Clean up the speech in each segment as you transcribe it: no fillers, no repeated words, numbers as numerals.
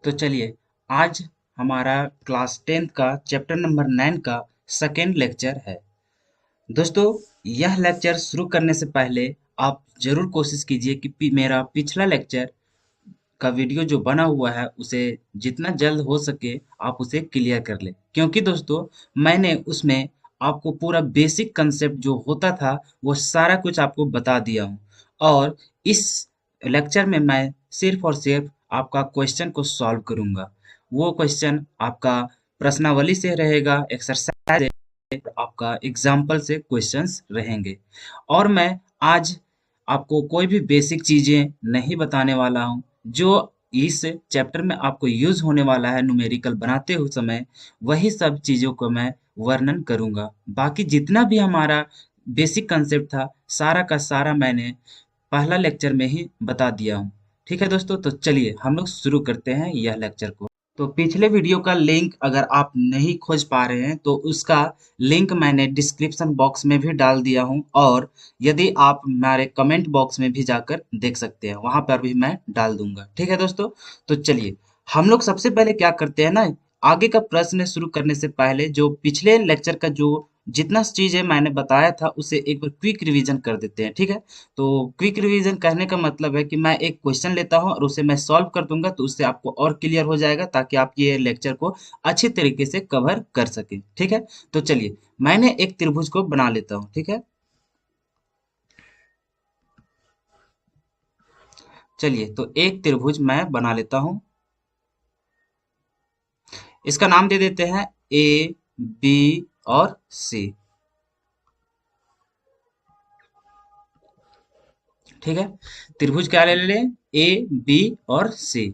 तो चलिए आज हमारा क्लास 10th का चैप्टर नंबर 9 का सेकेंड लेक्चर है। दोस्तों, यह लेक्चर शुरू करने से पहले आप जरूर कोशिश कीजिए कि मेरा पिछला लेक्चर का वीडियो जो बना हुआ है उसे जितना जल्द हो सके आप उसे क्लियर कर ले, क्योंकि दोस्तों मैंने उसमें आपको पूरा बेसिक कंसेप्ट जो होता था वो सारा कुछ आपको बता दिया हूँ। और इस लेक्चर में मैं सिर्फ और सिर्फ आपका क्वेश्चन को सॉल्व करूंगा। वो क्वेश्चन आपका प्रश्नावली से रहेगा, एक्सरसाइज आपका एग्जाम्पल से क्वेश्चंस रहेंगे। और मैं आज आपको कोई भी बेसिक चीजें नहीं बताने वाला हूँ जो इस चैप्टर में आपको यूज होने वाला है न्यूमेरिकल बनाते हुए समय। वही सब चीजों को मैं वर्णन करूंगा। बाकी जितना भी हमारा बेसिक कंसेप्ट था सारा का सारा मैंने पहला लेक्चर में ही बता दिया हूँ। ठीक है दोस्तों, तो चलिए हम लोग शुरू करते हैं यह लेक्चर को। तो पिछले वीडियो का लिंक अगर आप नहीं खोज पा रहे हैं तो उसका लिंक मैंने डिस्क्रिप्शन बॉक्स में भी डाल दिया हूं, और यदि आप हमारे कमेंट बॉक्स में भी जाकर देख सकते हैं, वहां पर भी मैं डाल दूंगा। ठीक है दोस्तों, तो चलिए हम लोग सबसे पहले क्या करते हैं ना, आगे का प्रश्न शुरू करने से पहले जो पिछले लेक्चर का जो जितना चीज है मैंने बताया था उसे एक बार क्विक रिवीजन कर देते हैं। ठीक है, तो क्विक रिवीजन कहने का मतलब है कि मैं एक क्वेश्चन लेता हूं और उसे मैं सॉल्व कर दूंगा, तो उससे आपको और क्लियर हो जाएगा ताकि आप ये लेक्चर को अच्छी तरीके से कवर कर सके। ठीक है, तो चलिए मैंने एक त्रिभुज को बना लेता हूँ। ठीक है, चलिए तो एक त्रिभुज मैं बना लेता हूँ। इसका नाम दे देते हैं ए, बी और सी। ठीक है, त्रिभुज क्या ले लें, ए, बी और सी।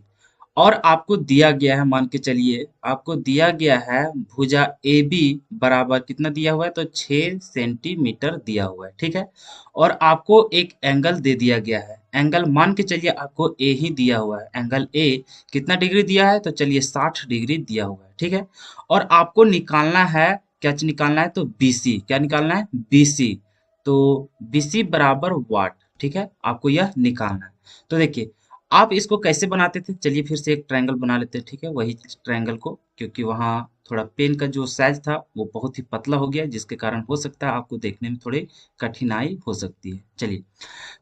और आपको दिया गया है, मान के चलिए आपको दिया गया है भुजा ए बी बराबर कितना दिया हुआ है, तो 6 सेंटीमीटर दिया हुआ है। ठीक है, और आपको एक एंगल दे दिया गया है। एंगल मान के चलिए आपको ए ही दिया हुआ है। एंगल ए कितना डिग्री दिया है, तो चलिए 60 डिग्री दिया हुआ है। ठीक है, और आपको निकालना है, क्या चीज निकालना है, तो बीसी। क्या निकालना है, बीसी। तो बीसी बराबर वाट। ठीक है, आपको यह निकालना है। तो देखिए आप इसको कैसे बनाते थे, चलिए फिर से एक ट्रायंगल बना लेते हैं। ठीक है, वही ट्रायंगल को, क्योंकि वहाँ थोड़ा पेन का जो साइज था वो बहुत ही पतला हो गया, जिसके कारण हो सकता है आपको देखने में थोड़ी कठिनाई हो सकती है। चलिए,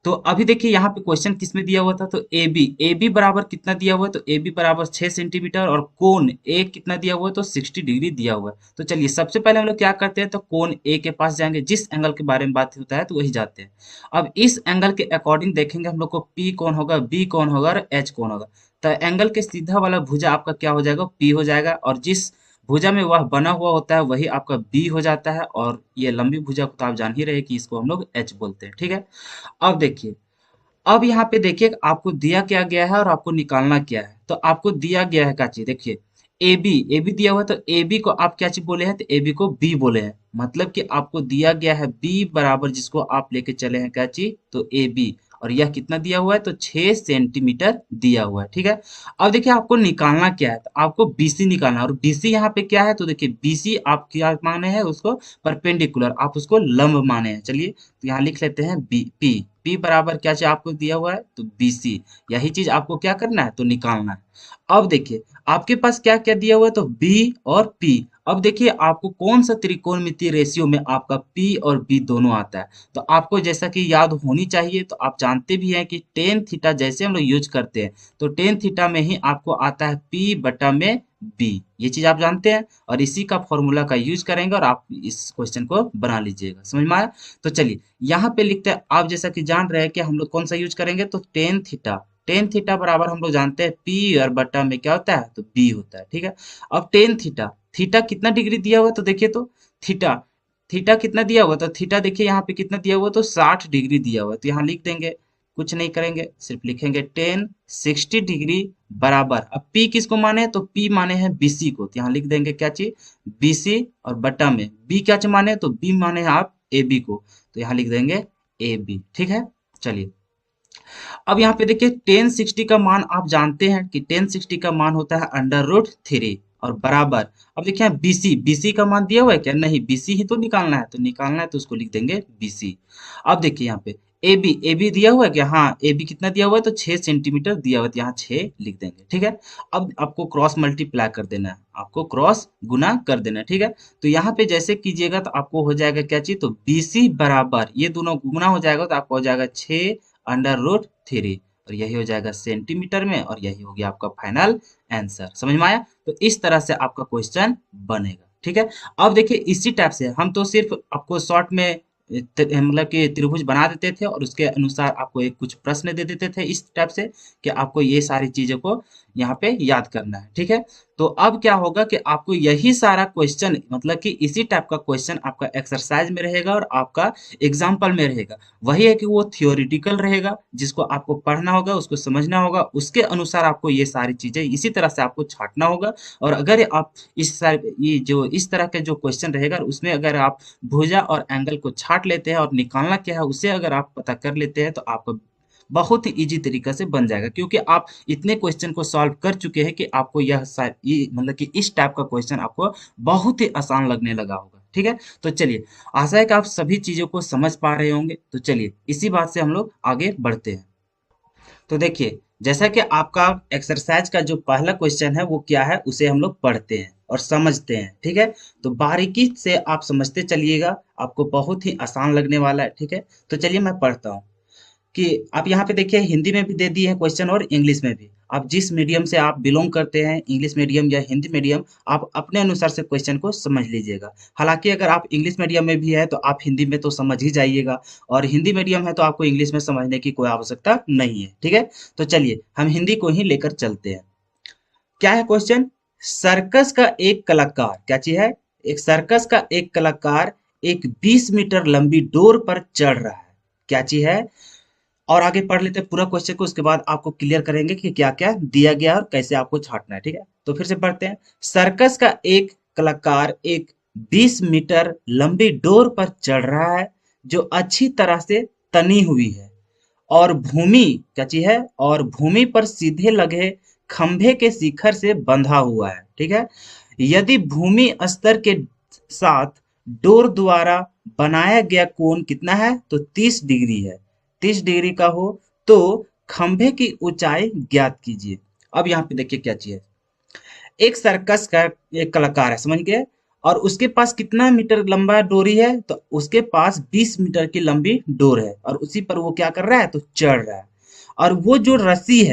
तो अभी देखिए यहाँ पे क्वेश्चन किसमें दिया हुआ था, तो ए बी बराबर कितना दिया हुआ है, तो ए बी बराबर 6 सेंटीमीटर, और कोण ए कितना दिया हुआ है, तो 60 डिग्री दिया हुआ है। तो चलिए सबसे पहले हम लोग क्या करते हैं, तो कोण ए के पास जाएंगे, जिस एंगल के बारे में बात होता है तो वही जाते हैं। अब इस एंगल के अकॉर्डिंग देखेंगे हम लोग को पी कौन होगा, बी कौन होगा और एच कौन होगा। तो एंगल के सीधा वाला भुजा आपका क्या हो जाएगा, पी हो जाएगा, और जिस भुजा में वह बना हुआ होता है वही आपका बी हो जाता है। और ये लंबी भुजा को तो आप जान ही रहे कि इसको हम लोग एच बोलते हैं। ठीक है, अब देखिए, अब यहाँ पे देखिए आपको दिया क्या गया है और आपको निकालना क्या है। तो आपको दिया गया है क्या चीज, देखिए ए बी दिया हुआ है, तो ए बी को आप क्या चीज बोले हैं, तो ए बी को बी बोले हैं। मतलब कि आपको दिया गया है बी बराबर, जिसको आप लेके चले हैं क्या चीज, तो ए बी। और यह कितना दिया हुआ है, तो 6 सेंटीमीटर दिया हुआ है। ठीक है, अब देखिए आपको निकालना क्या है, तो आपको बीसी निकालना है। और बीसी यहाँ पे क्या है, तो देखिए बीसी आप क्या माने हैं, उसको परपेंडिकुलर, आप उसको लंब माने हैं। चलिए तो यहाँ लिख लेते हैं बी पी। पी बराबर क्या चीज आपको दिया हुआ है, तो बीसी। यही चीज आपको क्या करना है, तो निकालना है। अब देखिए आपके पास क्या क्या दिया हुआ है, तो बी और पी। अब देखिए आपको कौन सा त्रिकोणमितीय रेशियो में आपका पी और बी दोनों आता है। तो आपको जैसा कि याद होनी चाहिए, तो आप जानते भी हैं कि टेन थीटा जैसे हम लोग यूज करते हैं, तो टेन थीटा में ही आपको आता है पी बटा में बी। ये चीज आप जानते हैं, और इसी का फॉर्मूला का यूज करेंगे और आप इस क्वेश्चन को बना लीजिएगा। समझ में आया, तो चलिए यहाँ पे लिखते हैं, आप जैसा कि जान रहे हैं कि हम लोग कौन सा यूज करेंगे, तो टेन थीटा। टेन थीटा बराबर हम लोग जानते हैं पी और बटा में क्या होता है, तो बी होता है। ठीक है, अब टेन थीटा, थीटा कितना डिग्री दिया हुआ है, तो देखिए तो थीटा, थीटा कितना दिया हुआ, तो थीटा देखिए यहाँ पे कितना दिया हुआ, तो 60 डिग्री दिया हुआ है। तो यहाँ लिख देंगे, कुछ नहीं करेंगे, सिर्फ लिखेंगे टेन 60 डिग्री बराबर। अब पी किसको माने, तो पी माने हैं बीसी को, तो यहाँ लिख देंगे क्या चीज, बीसी, और बटा में बी क्या चीज माने, तो बी माने हैं आप ए बी को, तो यहाँ लिख देंगे ए बी। ठीक है, चलिए अब यहाँ पे देखिए टेन 60 का मान आप जानते हैं कि टेन 60 का मान होता है अंडर रूट 3, और बराबर। अब देखिए यहाँ बीसी, बीसी का मान दिया हुआ है क्या, नहीं, बीसी ही तो निकालना है, तो निकालना है तो उसको लिख देंगे बीसी। अब देखिए यहाँ पे ए बी दिया हुआ है क्या? हाँ, ए बी कितना दिया हुआ है? तो 6 सेंटीमीटर दिया हुआ है, तो यहाँ 6 लिख देंगे, ठीक है। अब आपको क्रॉस मल्टीप्लाई कर देना है, आपको क्रॉस गुना कर देना है, ठीक है। तो यहाँ पे जैसे कीजिएगा तो आपको हो जाएगा क्या चीज, तो बीसी बराबर ये दोनों गुना हो जाएगा तो आपको हो जाएगा 6√3, और यही हो जाएगा सेंटीमीटर में, और यही हो गया आपका फाइनल आंसर। समझ में आया? तो इस तरह से आपका क्वेश्चन बनेगा, ठीक है। अब देखिए इसी टाइप से हम तो सिर्फ आपको शॉर्ट में मतलब कि त्रिभुज बना देते थे और उसके अनुसार आपको एक कुछ प्रश्न दे देते थे इस टाइप से कि आपको ये सारी चीजों को यहाँ पे याद करना है, ठीक है। तो अब क्या होगा कि आपको यही सारा क्वेश्चन मतलब कि इसी टाइप का क्वेश्चन आपका एक्सरसाइज में रहेगा और आपका एग्जाम्पल में रहेगा। वही है कि वो थियोरिटिकल रहेगा, जिसको आपको पढ़ना होगा, उसको समझना होगा, उसके अनुसार आपको ये सारी चीजें इसी तरह से आपको छांटना होगा। और अगर आप ये जो इस तरह के जो क्वेश्चन रहेगा उसमें अगर आप भुजा और एंगल को छाट लेते हैं और निकालना क्या है उसे अगर आप पता कर लेते हैं तो आपको बहुत ही इजी तरीका से बन जाएगा, क्योंकि आप इतने क्वेश्चन को सॉल्व कर चुके हैं कि आपको मतलब कि इस टाइप का क्वेश्चन आपको बहुत ही आसान लगने लगा होगा, ठीक है। तो चलिए, आशा है कि आप सभी चीजों को समझ पा रहे होंगे। तो चलिए इसी बात से हम लोग आगे बढ़ते हैं। तो देखिए, जैसा कि आपका एक्सरसाइज का जो पहला क्वेश्चन है वो क्या है उसे हम लोग पढ़ते हैं और समझते हैं, ठीक है। तो बारीकी से आप समझते चलिएगा, आपको बहुत ही आसान लगने वाला है, ठीक है। तो चलिए मैं पढ़ता हूँ कि आप यहाँ पे देखिए हिंदी में भी दे दिए हैं क्वेश्चन और इंग्लिश में भी। आप जिस मीडियम से आप बिलोंग करते हैं, इंग्लिश मीडियम या हिंदी मीडियम, आप अपने अनुसार से क्वेश्चन को समझ लीजिएगा। हालांकि अगर आप इंग्लिश मीडियम में भी है तो आप हिंदी में तो समझ ही जाइएगा, और हिंदी मीडियम है तो आपको इंग्लिश में समझने की कोई आवश्यकता नहीं है, ठीक है। तो चलिए हम हिंदी को ही लेकर चलते हैं। क्या है क्वेश्चन? सर्कस का एक कलाकार, क्या चीज है? एक सर्कस का एक कलाकार एक 20 मीटर लंबी डोर पर चढ़ रहा है, क्या चीज है? और आगे पढ़ लेते हैं पूरा क्वेश्चन को, उसके बाद आपको क्लियर करेंगे कि क्या क्या दिया गया है और कैसे आपको छांटना है, ठीक है। तो फिर से पढ़ते हैं। सर्कस का एक कलाकार एक 20 मीटर लंबी डोर पर चढ़ रहा है जो अच्छी तरह से तनी हुई है और भूमि, क्या चीज है? और भूमि पर सीधे लगे खंभे के शिखर से बंधा हुआ है, ठीक है। यदि भूमि स्तर के साथ डोर द्वारा बनाया गया कोण कितना है? तो 30 डिग्री है। 30 डिग्री का हो तो खंभे की ऊंचाई ज्ञात कीजिए। अब यहाँ पे देखिए क्या चीज है। एक सर्कस का एक कलाकार है, समझ गए, और उसके पास कितना मीटर लंबा डोरी है? तो उसके पास 20 मीटर की लंबी डोर है और उसी पर वो क्या कर रहा है? तो चढ़ रहा है। और वो जो रस्सी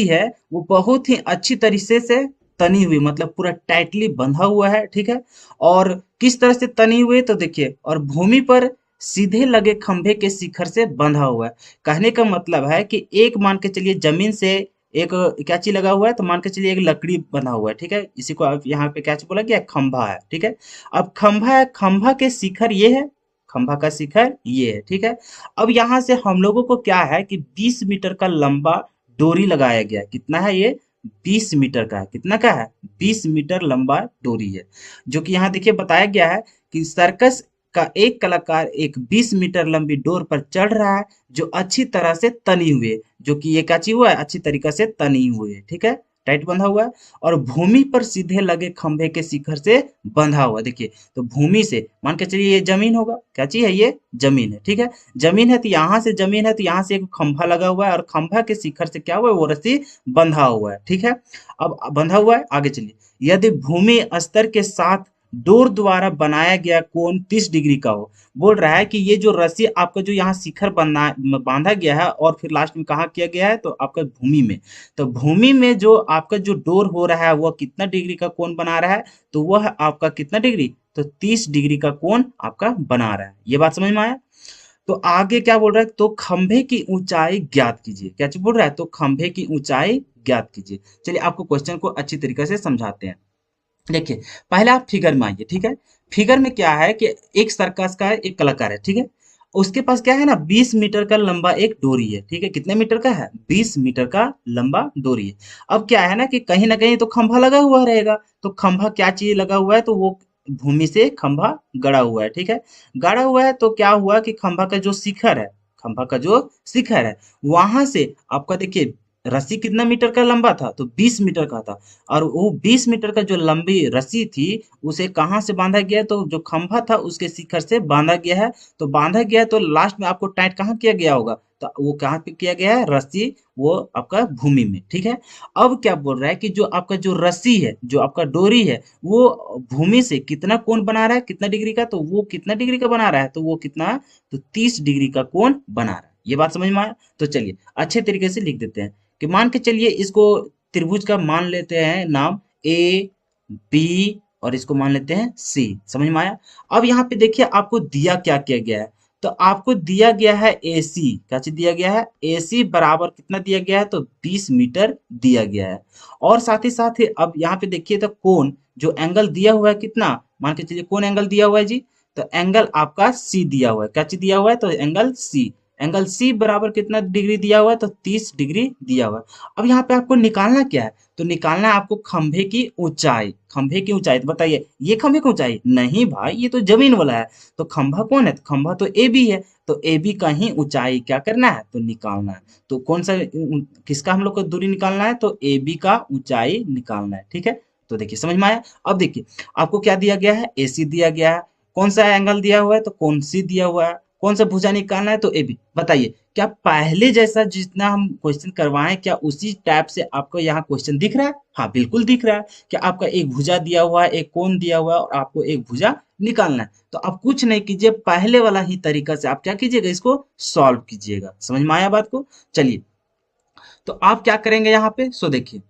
है वो बहुत ही अच्छी तरीके से तनी हुई, मतलब पूरा टाइटली बंधा हुआ है, ठीक है। और किस तरह से तनी हुई? तो देखिए, और भूमि पर सीधे लगे खंभे के शिखर से बंधा हुआ है। कहने का मतलब है कि एक मान के चलिए जमीन से एक क्या चीज लगा हुआ है, तो मान के चलिए एक लकड़ी बना हुआ है, ठीक है। इसी को आप यहाँ पे क्या चीज बोला गया? खंभा है, ठीक है। अब खंभा है, खंभा के शिखर ये है, खंभा का शिखर ये है, ठीक है। अब यहाँ से हम लोगों को क्या है कि 20 मीटर का लंबा डोरी लगाया गया है। कितना है ये? 20 मीटर का है। कितना का है? 20 मीटर लंबा डोरी है, जो कि यहाँ देखिए बताया गया है कि सर्कस का एक कलाकार एक 20 मीटर लंबी डोर पर चढ़ रहा है जो अच्छी तरह से तनी हुई है, जो कि ये क्या चीज हुआ है? अच्छी तरीके से तनी हुई है, ठीक है, टाइट बंधा हुआ है। और भूमि पर सीधे लगे खंभे के शिखर से बंधा हुआ है। देखिए, तो भूमि से मान के चलिए ये जमीन होगा, क्या चीज है? ये जमीन है, ठीक है। जमीन है तो यहाँ से जमीन है तो यहाँ से एक खंभा लगा हुआ है और खंभा के शिखर से क्या हुआ है? वो रस्सी बंधा हुआ है, ठीक है। अब बंधा हुआ है, आगे चलिए। यदि भूमि स्तर के साथ डोर द्वारा बनाया गया कोण 30 डिग्री का हो, बोल रहा है कि ये जो रस्सी आपका जो यहाँ शिखर बना बांधा गया है और फिर लास्ट में कहाँ किया गया है? तो आपका भूमि में। तो भूमि में जो आपका जो डोर हो रहा है वह कितना डिग्री का कोण बना रहा है? तो वह आपका कितना डिग्री? तो 30 डिग्री का कोण आपका बना रहा है। ये बात समझ में आया? तो आगे क्या बोल रहा है? तो खंभे की ऊंचाई ज्ञात कीजिए। क्या चीज बोल रहा है? तो खंभे की ऊंचाई ज्ञात कीजिए। चलिए आपको क्वेश्चन को अच्छी तरीके से समझाते हैं। देखिए, पहले आप फिगर में आइए, ठीक है। फिगर में क्या है कि एक सर्कस का एक कलाकार है, ठीक है। उसके पास क्या है ना, 20 मीटर का लंबा एक डोरी है, ठीक है। कितने मीटर का है? 20 मीटर का लंबा डोरी है। अब क्या है ना कि कहीं ना कहीं तो खंभा लगा हुआ रहेगा, तो खंभा क्या चीज लगा हुआ है? तो वो भूमि से खंभा गड़ा हुआ है, ठीक है। गड़ा हुआ है तो क्या हुआ कि खंभा का जो शिखर है, खंभा का जो शिखर है वहां से आपका देखिए रस्सी कितना मीटर का लंबा था? तो 20 मीटर का था। और वो 20 मीटर का जो लंबी रस्सी थी, उसे कहाँ से बांधा गया है? तो जो खंभा था उसके शिखर से बांधा गया है। तो बांधा गया है तो लास्ट में आपको टाइट कहाँ किया गया होगा? तो वो कहाँ पे किया गया है? रस्सी, वो आपका भूमि में, ठीक है। अब क्या बोल रहा है कि जो आपका जो रस्सी है, जो आपका डोरी है, वो भूमि से कितना कोण बना रहा है, कितना डिग्री का? तो वो कितना डिग्री का बना रहा है? तो वो कितना? तो 30 डिग्री का कोण बना रहा है। ये बात समझ में आया? तो चलिए अच्छे तरीके से लिख देते हैं कि मान के चलिए इसको त्रिभुज का मान लेते हैं नाम ए, बी, और इसको मान लेते हैं सी। समझ में आया? अब यहाँ पे देखिए आपको दिया क्या किया गया है। तो आपको दिया गया है ए सी। क्या चीज दिया गया है? ए सी बराबर कितना दिया गया है? तो 20 मीटर दिया गया है। और साथ ही अब यहाँ पे देखिए तो कोण, जो एंगल दिया हुआ है कितना, मान के चलिए कौन एंगल दिया हुआ है जी? तो एंगल आपका सी दिया हुआ है। क्या चीज दिया हुआ है? तो एंगल सी। एंगल सी बराबर कितना डिग्री दिया हुआ है? तो 30 डिग्री दिया हुआ है। अब यहाँ पे आपको निकालना क्या है? तो निकालना है आपको खंभे की ऊंचाई। खंभे की ऊंचाई, तो बताइए ये खंभे की ऊंचाई नहीं भाई, ये तो जमीन वाला है। तो खंभा कौन है? तो खंभा तो ए बी है। तो ए बी का ही ऊंचाई क्या करना है? तो निकालना है। तो कौन सा किसका हम लोग को दूरी निकालना है? तो ए बी का ऊंचाई निकालना है, ठीक है। तो देखिए समझ में आया? अब देखिए आपको क्या दिया गया है? ए सी दिया गया है। कौन सा एंगल दिया हुआ है? तो कौन सी दिया हुआ है। कौन सा भुजा निकालना है? तो ए बी। बताइए क्या पहले जैसा जितना हम क्वेश्चन करवाएं, क्या उसी टाइप से आपको यहाँ क्वेश्चन दिख रहा है? हाँ बिल्कुल दिख रहा है कि आपका एक भुजा दिया हुआ है, एक कोण दिया हुआ है, और आपको एक भुजा निकालना है। तो आप कुछ नहीं कीजिए, पहले वाला ही तरीका से आप क्या कीजिएगा? इसको सॉल्व कीजिएगा। समझ में आया बात को? चलिए तो आप क्या करेंगे यहाँ पे? सो देखिए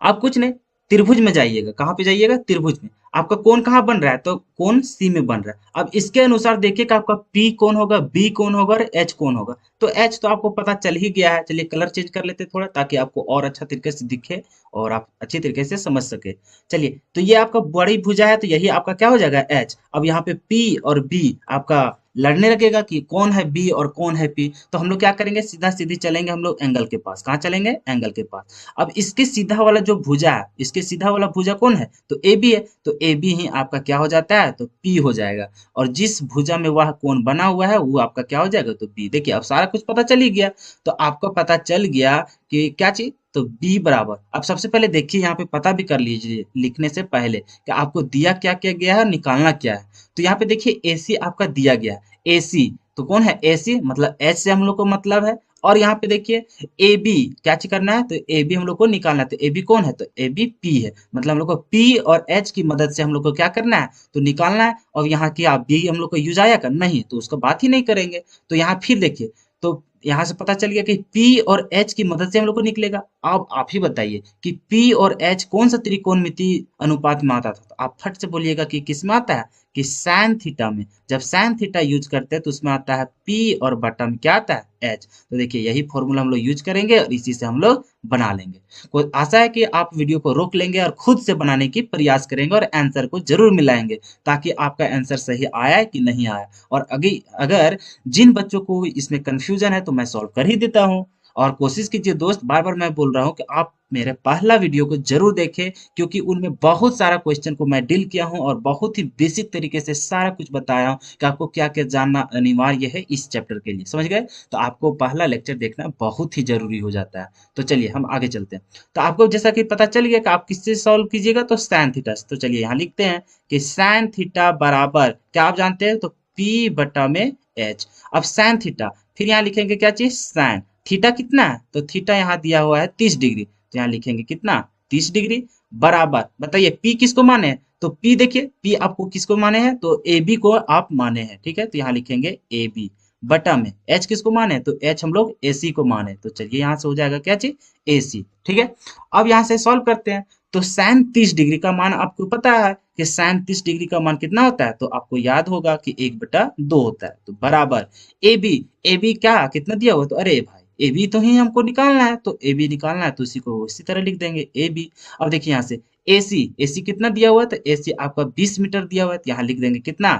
आप कुछ नहीं, त्रिभुज में जाइएगा। कहाँ पे जाइएगा? त्रिभुज में। आपका कोण कहाँ बन रहा है? तो कोण सी में बन रहा है। अब इसके अनुसार देखिए कि आपका पी कौन होगा, बी कौन होगा और एच कौन होगा। तो एच तो आपको पता चल ही गया है। चलिए कलर चेंज कर लेते हैं थोड़ा, ताकि आपको और अच्छा तरीके से दिखे और आप अच्छी तरीके से समझ सके। चलिए तो ये आपका बड़ी भुजा है, तो यही आपका क्या हो जाएगा? एच। अब यहाँ पे पी और बी आपका लड़ने लगेगा कि कौन है बी और कौन है पी। तो हम लोग क्या करेंगे? सीधा सीधी चलेंगे हम लोग एंगल के पास। कहाँ चलेंगे? एंगल के पास। अब इसके सीधा वाला जो भुजा है, इसके सीधा वाला भुजा कौन है? तो ए बी है। तो ए बी ही आपका क्या हो जाता है? तो पी हो जाएगा। और जिस भुजा में वह कोण बना हुआ है वो आपका क्या हो जाएगा? तो बी। देखिए अब सारा कुछ पता चल ही गया। तो आपको पता चल गया कि क्या चीज? तो बी बराबर। अब सबसे पहले देखिए यहाँ पे पता भी कर लीजिए लिखने से पहले कि आपको दिया क्या क्या गया है, निकालना क्या है। तो यहाँ पे देखिए ए सी आपका दिया गया है। ए सी तो कौन है? ए सी मतलब एच से हम लोग को मतलब है। और यहाँ पे देखिए ए बी क्या चीज करना है? तो ए बी हम लोग को निकालना है। तो ए बी कौन है? तो ए बी पी है। मतलब हम लोग को पी और एच की मदद से हम लोग को क्या करना है? तो निकालना है। और यहाँ की आप बी हम लोग को यूज आया कर नहीं, तो उसका बात ही नहीं करेंगे। तो यहाँ फिर देखिए, तो यहाँ से पता चल गया कि P और H की मदद से हम लोग को निकलेगा। अब आप ही बताइए कि P और H कौन सा त्रिकोणमितीय अनुपात में आता था? तो आप फट से बोलिएगा कि किस में आता है? कि साइन थीटा में। जब साइन थीटा यूज करते हैं तो उसमें आता है P और बटा में क्या आता है? H। तो देखिए यही फॉर्मूला हम लोग यूज करेंगे और इसी से हम लोग बना लेंगे। कोई आशा है कि आप वीडियो को रोक लेंगे और खुद से बनाने की प्रयास करेंगे और आंसर को जरूर मिलाएंगे, ताकि आपका आंसर सही आया कि नहीं आया। और अगर जिन बच्चों को इसमें कंफ्यूजन है तो मैं सॉल्व कर ही देता हूँ। और कोशिश कीजिए दोस्त, बार बार मैं बोल रहा हूँ कि आप मेरे पहला वीडियो को जरूर देखें, क्योंकि उनमें बहुत सारा क्वेश्चन को मैं डील किया हूँ और बहुत ही बेसिक तरीके से सारा कुछ बताया हूँ कि आपको क्या क्या जानना अनिवार्य है इस चैप्टर के लिए। समझ गए? तो आपको पहला लेक्चर देखना बहुत ही जरूरी हो जाता है। तो चलिए हम आगे चलते हैं। तो आपको जैसा कि पता चल गया कि आप किससे सॉल्व कीजिएगा, तो साइन थीटा। तो चलिए यहाँ लिखते हैं कि साइन थीटा बराबर क्या आप जानते हैं? तो पी बटा में एच। अब साइन थीटा, फिर यहाँ लिखेंगे क्या चीज? साइन थीटा कितना है? तो थीटा यहाँ दिया हुआ है 30 डिग्री। तो यहाँ लिखेंगे कितना? 30 डिग्री बराबर। बताइए पी किसको माने हैं? तो पी देखिए, पी आपको किसको माने हैं? तो ए बी को आप माने हैं, ठीक है। तो यहाँ लिखेंगे ए बी बटा में एच किसको माने? तो एच हम लोग ए सी को माने। तो चलिए यहाँ से हो जाएगा क्या चीज? ए सी, ठीक है। अब यहाँ से सॉल्व करते हैं। तो साइन 30 डिग्री का मान आपको पता है कि साइन 30 डिग्री का मान कितना होता है? तो आपको याद होगा कि 1/2 होता है। तो बराबर ए बी। ए बी क्या कितना दिया हुआ? तो अरे भाई ए बी तो ही हमको निकालना है, तो ए बी निकालना है तो इसी को इसी तरह लिख देंगे ए बी। अब देखिए यहाँ से ए सी, ए सी कितना दिया हुआ है? तो ए सी आपका 20 मीटर दिया हुआ है। तो यहाँ लिख देंगे कितना?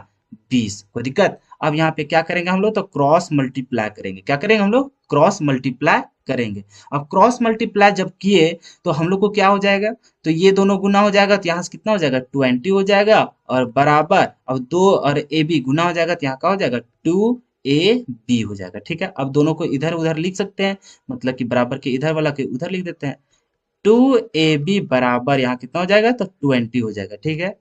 20। कोई दिक्कत? अब यहाँ पे क्या करेंगे हम लोग? तो क्रॉस मल्टीप्लाई करेंगे। क्या करेंगे हम लोग? क्रॉस मल्टीप्लाई करेंगे। अब क्रॉस मल्टीप्लाई जब किए तो हम लोग को क्या हो जाएगा? तो ये दोनों गुना हो जाएगा, तो यहाँ से कितना हो जाएगा? 20 हो जाएगा। और बराबर अब 2 और ए बी गुना हो जाएगा, तो यहाँ का हो जाएगा 2 ए बी हो जाएगा। ठीक है, अब दोनों को इधर उधर लिख सकते हैं, मतलब कि बराबर के इधर वाला के उधर लिख देते हैं। 2ab बराबर यहाँ कितना हो जाएगा, तो 20 हो जाएगा। ठीक है,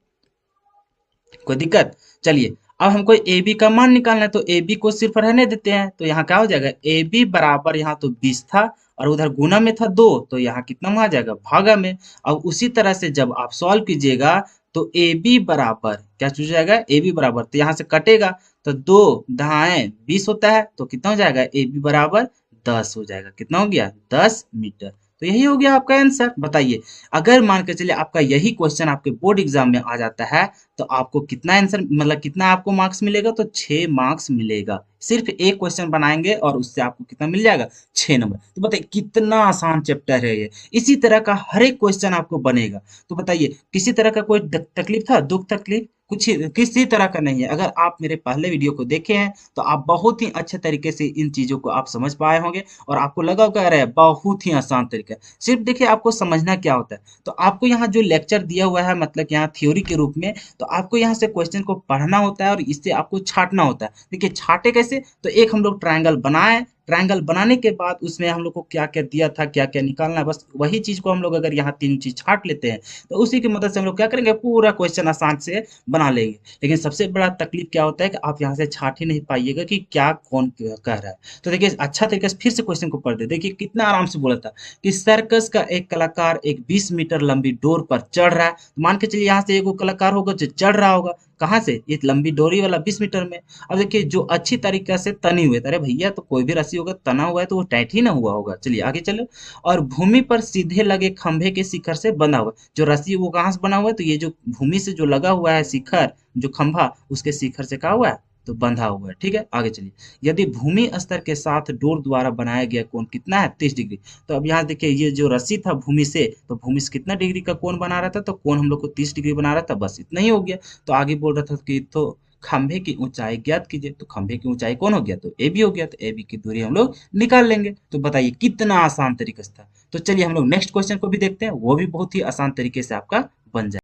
कोई दिक्कत? चलिए, अब हमको ए बी का मान निकालना है, तो ए बी को सिर्फ रहने देते हैं, तो यहाँ क्या हो जाएगा, ए बी बराबर यहाँ तो 20 था और उधर गुना में था 2, तो यहाँ कितना में आ जाएगा, भागा में। अब उसी तरह से जब आप सॉल्व कीजिएगा तो ए बी बराबर क्या चूज जाएगा, ए बी बराबर तो यहाँ से कटेगा, तो 2 दहाएं 20 होता है, तो कितना हो जाएगा, ए बी बराबर 10 हो जाएगा। कितना हो गया, 10 मीटर। तो यही हो गया आपका आंसर। बताइए, अगर मान के चलिए आपका यही क्वेश्चन आपके बोर्ड एग्जाम में आ जाता है, तो आपको कितना आंसर, मतलब कितना आपको मार्क्स मिलेगा, तो 6 मार्क्स मिलेगा। सिर्फ एक क्वेश्चन बनाएंगे और उससे आपको कितना मिल जाएगा, 6 नंबर। तो बताइए कितना आसान चैप्टर है ये। इसी तरह का हर एक क्वेश्चन आपको बनेगा। तो बताइए, किसी तरह का कोई तकलीफ था, दुख तकलीफ कुछ किसी तरह का नहीं है। अगर आप मेरे पहले वीडियो को देखे हैं तो आप बहुत ही अच्छे तरीके से इन चीजों को आप समझ पाए होंगे और आपको लगा होगा अरे बहुत ही आसान तरीका है। सिर्फ देखिए आपको समझना क्या होता है। तो आपको यहाँ जो लेक्चर दिया हुआ है, मतलब यहाँ थ्योरी के रूप में, तो आपको यहाँ से क्वेश्चन को पढ़ना होता है और इससे आपको छांटना होता है। देखिए छांटे कैसे, तो एक हम लोग ट्रायंगल बनाए, ट्रायंगल बनाने के बाद उसमें हम लोग को क्या क्या दिया था, क्या क्या निकालना है, बस वही चीज को हम लोग अगर यहाँ तीन चीज छांट लेते हैं, तो उसी की मदद से हम लोग क्या करेंगे, पूरा क्वेश्चन आसान से बना लेंगे। लेकिन सबसे बड़ा तकलीफ क्या होता है कि आप यहाँ से छांट ही नहीं पाइएगा कि क्या कौन कह रहा है। तो देखिए अच्छा तरीके से फिर से क्वेश्चन को पढ़ दे। देखिए कितना आराम से बोला था कि सर्कस का एक कलाकार एक 20 मीटर लंबी डोर पर चढ़ रहा है। तो मान के चलिए यहाँ से एक कलाकार होगा जो चढ़ रहा होगा, कहाँ से, ये लंबी डोरी वाला 20 मीटर में। अब देखिए जो अच्छी तरीके से तनी हुए, अरे भैया तो कोई भी रस्सी होगा तना हुआ है तो वो टाइट ही ना हुआ होगा। चलिए आगे चलो। और भूमि पर सीधे लगे खंभे के शिखर से बंधा हुआ, जो रस्सी वो कहाँ से बना हुआ है, तो ये जो भूमि से जो लगा हुआ है शिखर, जो खंभा, उसके शिखर से कहा हुआ है, तो बंधा हुआ है। ठीक है, आगे चलिए। यदि भूमि स्तर के साथ डोर द्वारा बनाया गया कोण कितना है, 30 डिग्री। तो अब यहाँ देखिए ये जो रस्सी था भूमि से, तो भूमि से कितना डिग्री का कोण बना रहा था, तो कोण हम लोग को 30 डिग्री बना रहा था, बस इतना ही हो गया। तो आगे बोल रहा था कि तो खंभे की ऊंचाई ज्ञात कीजिए। तो खंभे की ऊंचाई कौन हो गया, तो ए बी हो गया। तो ए बी की दूरी हम लोग निकाल लेंगे। तो बताइए कितना आसान तरीके से था। तो चलिए हम लोग नेक्स्ट क्वेश्चन को भी देखते हैं, वो भी बहुत ही आसान तरीके से आपका बन जाए।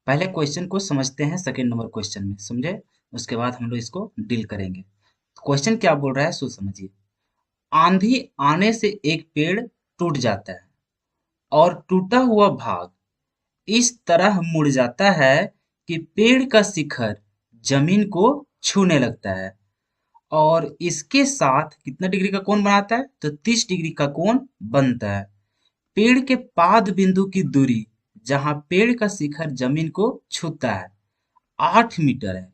पहले क्वेश्चन को समझते हैं, सेकंड नंबर क्वेश्चन में समझे, उसके बाद हम लोग इसको डील करेंगे। क्वेश्चन क्या बोल रहा है सो समझिए। आंधी आने से एक पेड़ टूट जाता है और टूटा हुआ भाग इस तरह मुड़ जाता है कि पेड़ का शिखर जमीन को छूने लगता है और इसके साथ कितना डिग्री का कोण बनाता है, तो 30 डिग्री का कोण बनता है। पेड़ के पाद बिंदु की दूरी जहां पेड़ का शिखर जमीन को छूता है 8 मीटर है।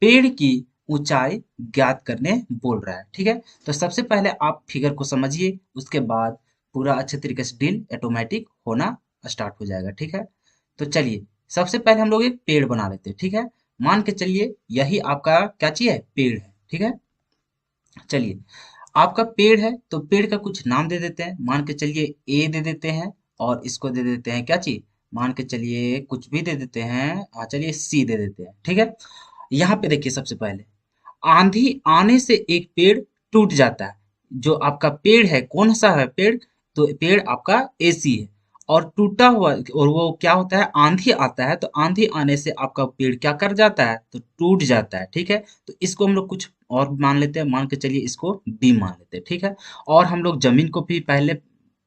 पेड़ की ऊंचाई ज्ञात करने बोल रहा है। ठीक है, तो सबसे पहले आप फिगर को समझिए, उसके बाद पूरा अच्छे तरीके से डील ऑटोमेटिक होना स्टार्ट हो जाएगा। ठीक है, तो चलिए सबसे पहले हम लोग एक पेड़ बना लेते हैं। ठीक है, मान के चलिए यही आपका क्या चीज है, पेड़ है। ठीक है, चलिए आपका पेड़ है तो पेड़ का कुछ नाम दे देते हैं। मान के चलिए ए दे देते हैं और इसको दे देते हैं क्या चीज, मान के चलिए कुछ भी दे देते हैं, चलिए सी दे देते हैं। ठीक है, यहाँ पे देखिए सबसे पहले आंधी आने से एक पेड़ टूट जाता है। जो आपका पेड़ है कौन सा है पेड़, तो पेड़ आपका एसी है और टूटा हुआ, और वो क्या होता है, आंधी आता है तो आंधी आने से आपका पेड़ क्या कर जाता है, तो टूट जाता है। ठीक है, तो इसको हम लोग कुछ और मान लेते हैं, मान के चलिए इसको बी मान लेते हैं। ठीक है, और हम लोग जमीन को भी पहले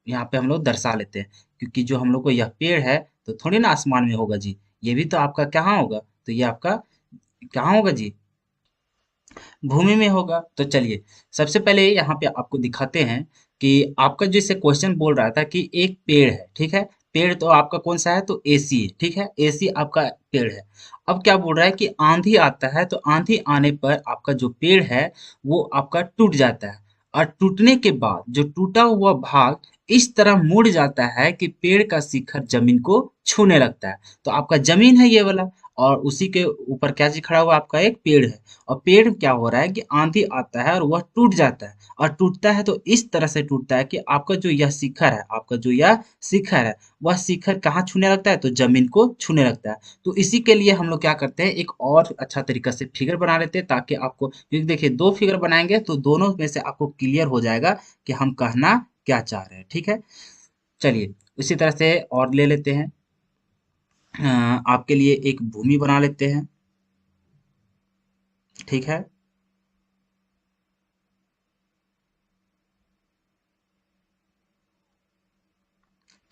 यहाँ पे हम लोग दर्शा लेते हैं, क्योंकि जो हम लोग को यह पेड़ है तो थोड़ी ना आसमान में होगा जी, ये भी तो आपका कहाँ होगा, तो ये आपका कहाँ होगा जी, भूमि में होगा। तो चलिए सबसे पहले यहाँ पे आपको दिखाते हैं कि आपका जैसे क्वेश्चन बोल रहा था कि एक पेड़ है। ठीक है, पेड़ तो आपका कौन सा है, तो एसी है। ठीक है, एसी आपका पेड़ है। अब क्या बोल रहा है कि आंधी आता है तो आंधी आने पर आपका जो पेड़ है वो आपका टूट जाता है और टूटने के बाद जो टूटा हुआ भाग इस तरह मुड़ जाता है कि पेड़ का शिखर जमीन को छूने लगता है। तो आपका जमीन है ये वाला और उसी के ऊपर क्या चीज खड़ा हुआ, आपका एक पेड़ है। और पेड़ क्या हो रहा है कि आंधी आता है और वह टूट जाता है और टूटता है तो इस तरह से टूटता है कि आपका जो यह शिखर है, आपका जो यह शिखर है वह शिखर कहाँ छूने लगता है, तो जमीन को छूने लगता है। तो इसी के लिए हम लोग क्या करते हैं, एक और अच्छा तरीका से फिगर बना लेते हैं, ताकि आपको, क्योंकि देखिए दो फिगर बनाएंगे तो दोनों में से आपको क्लियर हो जाएगा कि हम कहना क्या चाह रहे हैं। ठीक है, चलिए उसी तरह से और ले लेते हैं। आपके लिए एक भूमि बना लेते हैं। ठीक है,